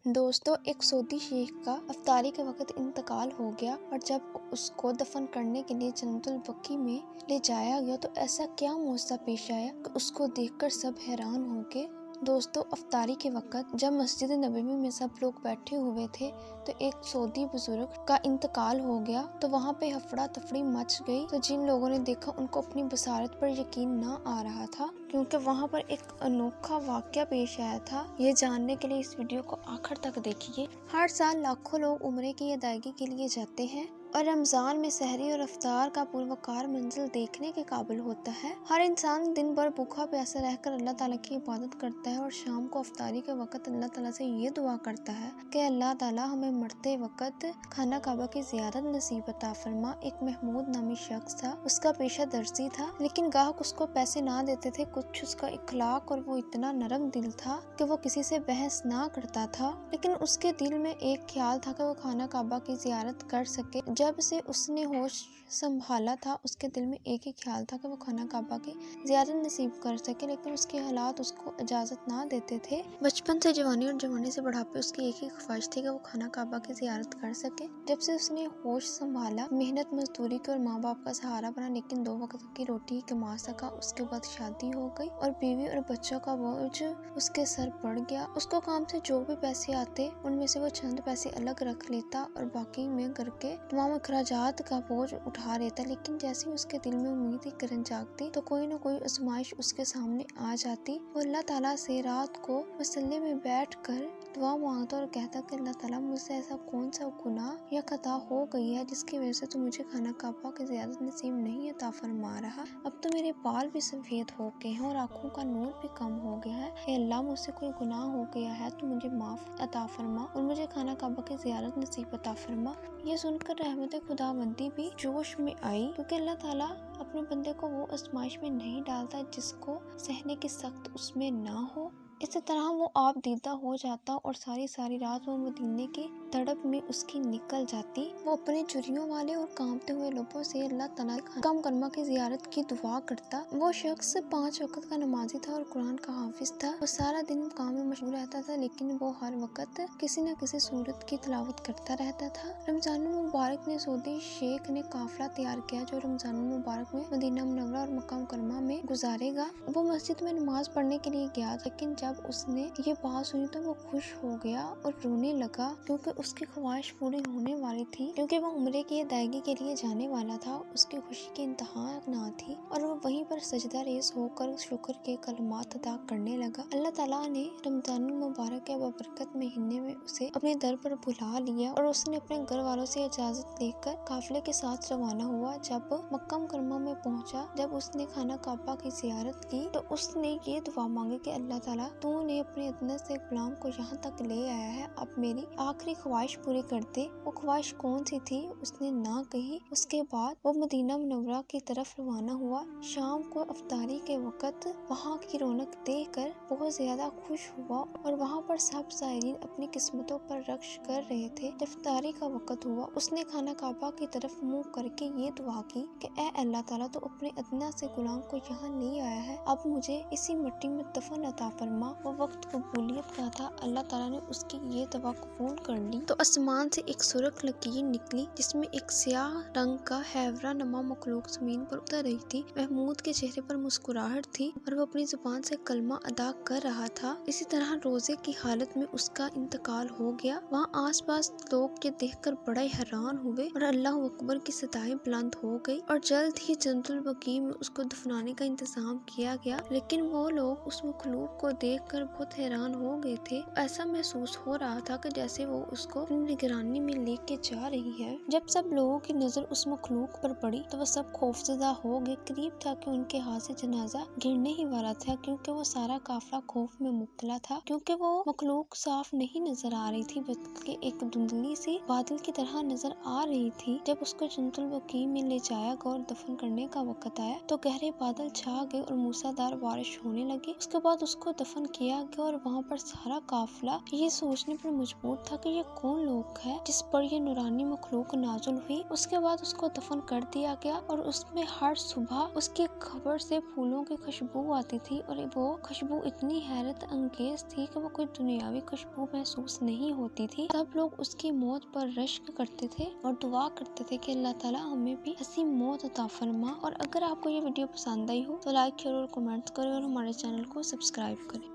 दोस्तों, एक सऊदी शेख का अफ्तारी के वक्त इंतकाल हो गया और जब उसको दफन करने के लिए जन्नतुल बकी में ले जाया गया तो ऐसा क्या मौजज़ा पेश आया कि उसको देखकर सब हैरान हो गए। दोस्तों, अफ्तारी के वक्त जब मस्जिद नबवी में सब लोग बैठे हुए थे तो एक सऊदी बुजुर्ग का इंतकाल हो गया तो वहाँ पे हफड़ा तफड़ी मच गई। तो जिन लोगों ने देखा उनको अपनी बसारत पर यकीन ना आ रहा था, क्योंकि वहाँ पर एक अनोखा वाक़या पेश आया था। ये जानने के लिए इस वीडियो को आखिर तक देखिए। हर साल लाखों लोग उम्रे की अदायगी के लिए जाते हैं और रमज़ान में सहरी और अफ्तार का पुरवकार मंजिल देखने के काबिल होता है। हर इंसान दिन भर भूखा प्यासा रहकर अल्लाह ताला की इबादत करता है और शाम को अफ्तारी के वक्त अल्लाह ताला से ये दुआ करता है कि अल्लाह ताला हमें मरते वक्त खाना काबा की ज़ियारत नसीब अता फरमा। एक महमूद नामी शख्स था, उसका पेशा दर्जी था, लेकिन गाहक उसको पैसे ना देते थे। कुछ उसका इखलाक और वो इतना नरम दिल था कि वो किसी से बहस ना करता था, लेकिन उसके दिल में एक ख्याल था कि वो खाना काबा की ज़ियारत कर सके। जब से उसने होश संभाला था उसके दिल में एक ही ख्याल था कि वो खाना काबा की ज़ियारत नसीब कर सके, लेकिन उसके हालात उसको इजाज़त ना देते थे। बचपन से जवानी और जवानी से बुढ़ापे उसकी एक ही ख्वाहिश थी कि वो खाना काबा की ज़ियारत कर सके। जब से उसने होश संभाला, मेहनत मजदूरी की और माँ बाप का सहारा बना, लेकिन 2 वक्त की रोटी कमा सका। उसके बाद शादी हो गई और बीवी और बच्चों का बोझ उसके सर पड़ गया। उसको काम से जो भी पैसे आते उनमें से वो चंद पैसे अलग रख लेता और बाकी में करके तमाम अखराजात का बोझ उठा लेता। लेकिन जैसे ही उसके दिल में उम्मीद की किरण जागती तो कोई न कोई आजमाइश उसके सामने आ जाती। वो अल्लाह ताला से रात को मसल्ले में बैठ कर दुआ मांगता और कहता कि अल्लाह ताला, मुझसे ऐसा कौन सा गुनाह या खता हो गई है जिसकी वजह से तो मुझे खाना काबा की ज़ियारत नसीब नहीं अता फरमा रहा। अब तो मेरे बाल भी सफ़ेद हो गए हैं और आँखों का नूर भी कम हो गया है। हे अल्लाह, मुझसे कोई गुनाह हो गया है तो मुझे माफ़ अता फरमा और मुझे खाना काबा की ज़ियारत नसीब अता फरमा। ये सुनकर रहमत खुदाबंदी भी जोश में आई, क्योंकि अल्लाह ताला अपने बंदे को वो आजमाइश में नहीं डालता जिसको सहने की सख्त उसमें ना हो। इसी तरह वो आप दीदा हो जाता और सारी रात वो मदीने की तड़प में उसकी निकल जाती। वो अपने चुरियों वाले और कांपते हुए लबों से अल्लाह ताला कम करमा की ज़ियारत की दुआ करता। वो शख्स 5 वक्त का नमाजी था और कुरान का हाफिज था। वो सारा दिन काम में मशगूल रहता था, लेकिन वो हर वक्त किसी न किसी सूरत की तिलावत करता रहता था। रमजान मुबारक में सऊदी शेख ने काफिला तैयार किया जो रमजान मुबारक में मदीना मुनव्वरा और मक्का मुकरमा में गुजारेगा। वो मस्जिद में नमाज पढ़ने के लिए गया, लेकिन जब उसने ये बात सुनी तो वो खुश हो गया और रोने लगा, क्योंकि उसकी ख्वाहिश पूरी होने वाली थी। क्योंकि वो उम्रे की अदायगी के लिए जाने वाला था। उसकी खुशी की इंतहा ना थी और वो वहीं पर सजदा रेज़ होकर शुक्र के कलमात अदा करने लगा। अल्लाह ताला ने रमजान मुबारक के बरकत महीने में उसे अपने दर पर बुला लिया और उसने अपने घर वालों से इजाजत लेकर काफिले के साथ रवाना हुआ। जब मक्का मुकरमा में पहुंचा, जब उसने खाना काबा की ज़ियारत की तो उसने ये दुआ मांगी कि अल्लाह ताला, तूने अपने अदना से गुलाम को यहाँ तक ले आया है, अब मेरी आखिरी ख्वाहिश पूरी कर दे। वो ख्वाहिश कौन सी थी उसने ना कही। उसके बाद वो मदीना मुनव्वरा की तरफ रवाना हुआ। शाम को अफ्तारी के वक्त वहाँ की रौनक देखकर बहुत ज्यादा खुश हुआ और वहाँ पर सब ज़ायरीन अपनी किस्मतों पर रक्श कर रहे थे। जब अफ्तारी का वक्त हुआ, उसने खाना काबा की तरफ मुँह करके ये दुआ की कि ए अल्लाह ताला, तो अपने अदना से गुलाम को यहाँ ले आया है, अब मुझे इसी मिट्टी में दफन अता फरमा। वो वक्त कबूलियत का था। अल्लाह ताला ने उसकी ये दुआ कबूल कर ली तो आसमान से एक सुर्ख लकीर निकली जिसमें एक स्याह रंग का हैवरा नमा मखलूक जमीन पर उतर रही थी। महमूद के चेहरे पर मुस्कुराहट थी और वो अपनी जुबान से कलमा अदा कर रहा था। इसी तरह रोजे की हालत में उसका इंतकाल हो गया। वहाँ आसपास लोग ये देखकर बड़ा हैरान हुए और अल्लाह अकबर की सदाएं बुलंद हो गई और जल्द ही जन्नतुल बकी में उसको दफनाने का इंतजाम किया गया। लेकिन वो लोग उस मखलूक को देखकर बहुत हैरान हो गए थे। ऐसा महसूस हो रहा था कि जैसे वो उसको अपनी निगरानी में लेके जा रही है। जब सब लोगों की नजर उस मखलूक पर पड़ी तो वो सब खौफजदा हो गए। करीब था कि उनके हाथ से जनाजा गिरने ही वाला था, क्योंकि वो सारा काफिला खौफ में मुब्तला था। क्योंकि वो मखलूक साफ नहीं नजर आ रही थी, बल्कि एक धुंधली सी बादल की तरह नजर आ रही थी। जब उसको जन्नतुल बकी में ले जाया गया और दफन करने का वक्त आया तो गहरे बादल छा गए और मूसलाधार बारिश होने लगी। उसके बाद उसको दफन दफन किया गया और वहाँ पर सारा काफिला ये सोचने पर मजबूर था कि ये कौन लोग है जिस पर ये नूरानी मखलूक नाजुल हुई। उसके बाद उसको दफन कर दिया गया और उसमें हर सुबह उसकी कब्र से फूलों की खुशबू आती थी और वो खुशबू इतनी हैरत अंगेज थी कि वो कोई दुनियावी खुशबू महसूस नहीं होती थी। सब लोग उसकी मौत पर रश्क करते थे और दुआ करते थे कि अल्लाह ताला हमें भी ऐसी मौत अता फरमा। और अगर आपको ये वीडियो पसंद आई हो तो लाइक करें और कमेंट्स करें और हमारे चैनल को सब्सक्राइब करें।